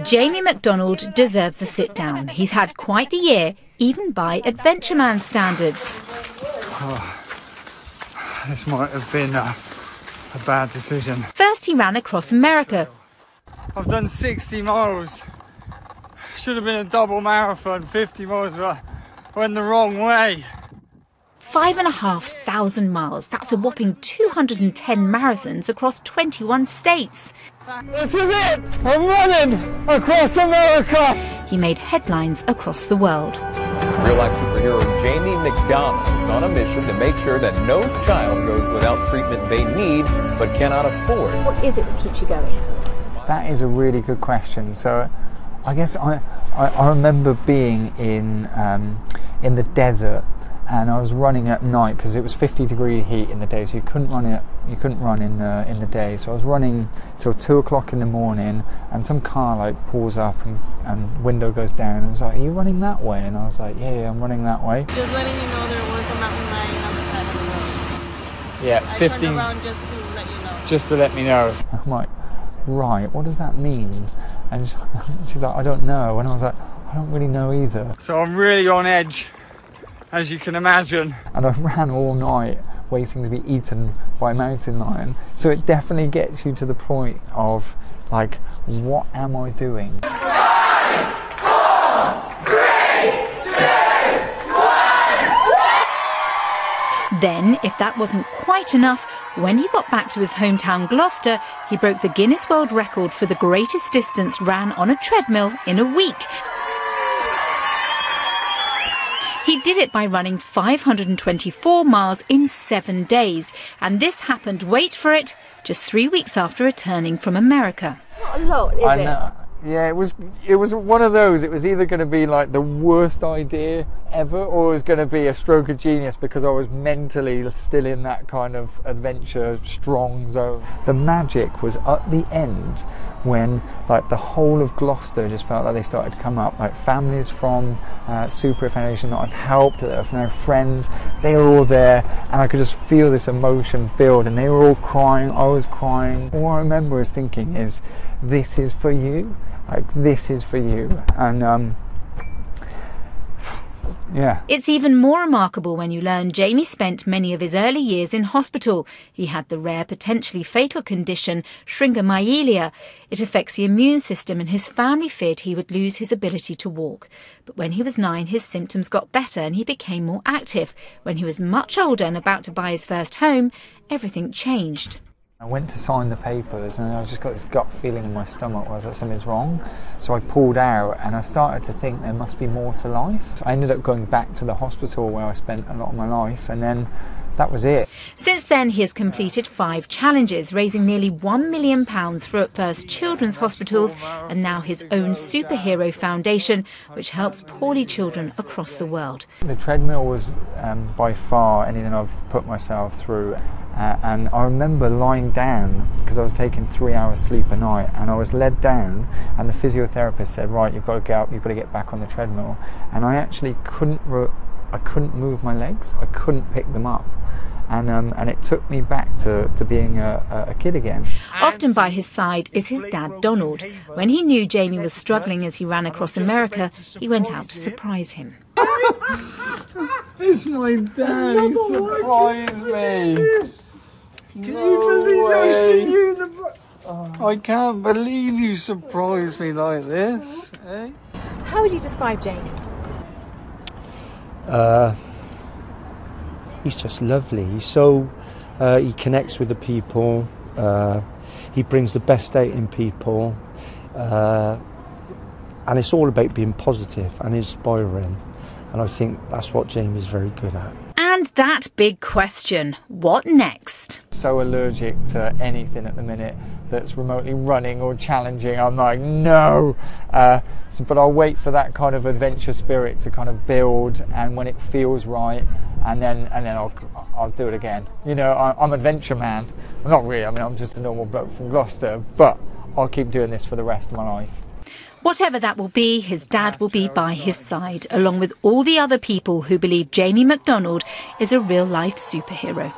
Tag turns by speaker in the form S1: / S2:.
S1: Jamie McDonald deserves a sit down. He's had quite the year, even by Adventure Man standards.
S2: This might have been a bad decision.
S1: First he ran across America.
S2: I've done 60 miles. Should have been a double marathon, 50 miles, but I went the wrong way.
S1: 5,500 miles. That's a whopping 210 marathons across 21 states.
S2: This is it! I'm running across America!
S1: He made headlines across the world.
S3: Real-life superhero Jamie McDonald is on a mission to make sure that no child goes without treatment they need but cannot afford.
S1: What is it that keeps you going?
S4: That is a really good question. So I guess I remember being in the desert, and I was running at night because it was 50-degree heat in the day, so you couldn't run in the day. So I was running till 2 o'clock in the morning, and some car like pulls up and window goes down, and was like, "Are you running that way?" And I was like, "Yeah, I'm running that way."
S5: Just letting you know there was a mountain lion on the side of the road.
S2: Yeah, 15.
S5: I turned around just to let you know.
S2: Just to let me know.
S4: I'm like, right, what does that mean? And she's like, "I don't know." And I was like, "I don't really know either."
S2: So I'm really on edge, as you can imagine.
S4: And I ran all night waiting to be eaten by a mountain lion. So it definitely gets you to the point of like, what am I doing?
S1: 5, 4, 3, 2, 1. Then, if that wasn't quite enough, when he got back to his hometown Gloucester, he broke the Guinness World Record for the greatest distance ran on a treadmill in a week. He did it by running 524 miles in 7 days. And this happened, wait for it, just 3 weeks after returning from America.
S5: Not a lot, is it?
S4: Yeah, it was one of those. It was either going to be like the worst idea ever, or it was going to be a stroke of genius because I was mentally still in that kind of adventure strong zone. The magic was at the end when like the whole of Gloucester just felt like they started to come up, like families from Super Foundation that I've helped, that are now friends, they were all there, and I could just feel this emotion build, and they were all crying, I was crying. All I remember was thinking is, this is for you. Like, this is for you. And yeah.
S1: It's even more remarkable when you learn Jamie spent many of his early years in hospital. He had the rare, potentially fatal condition, shringamyelia. It affects the immune system, and his family feared he would lose his ability to walk. But when he was 9, his symptoms got better and he became more active. When he was much older and about to buy his first home, everything changed.
S4: I went to sign the papers, and I just got this gut feeling in my stomach where I was like, something's wrong. So I pulled out, and I started to think there must be more to life. So I ended up going back to the hospital where I spent a lot of my life, and then that was it.
S1: Since then, he has completed 5 challenges, raising nearly £1 million for at first children's hospitals and now his own superhero foundation, which helps poorly children across the world.
S4: The treadmill was by far anything I've put myself through. And I remember lying down because I was taking 3 hours sleep a night, and I was led down, and the physiotherapist said, right, you've got to get up, you've got to get back on the treadmill. And I actually couldn't move my legs, I couldn't pick them up. And it took me back to being a kid again.
S1: Often by his side is his dad, Donald. When he knew Jamie was struggling as he ran across America, he went out to surprise him.
S2: It's my dad, he surprised me. Can you believe I see you in the... I can't believe you surprised me like this. Eh?
S5: How would you describe Jamie?
S6: He's just lovely. He's so he connects with the people. He brings the best out in people, and it's all about being positive and inspiring. And I think that's what Jamie's very good at.
S1: And that big question, what next?
S4: So allergic to anything at the minute that's remotely running or challenging. I'm like, no. But I'll wait for that kind of adventure spirit to kind of build, and when it feels right, and then I'll do it again. You know, I'm Adventure Man. I'm not really. I mean, I'm just a normal bloke from Gloucester, but I'll keep doing this for the rest of my life.
S1: Whatever that will be, his dad will be by his side, along with all the other people who believe Jamie McDonald is a real-life superhero.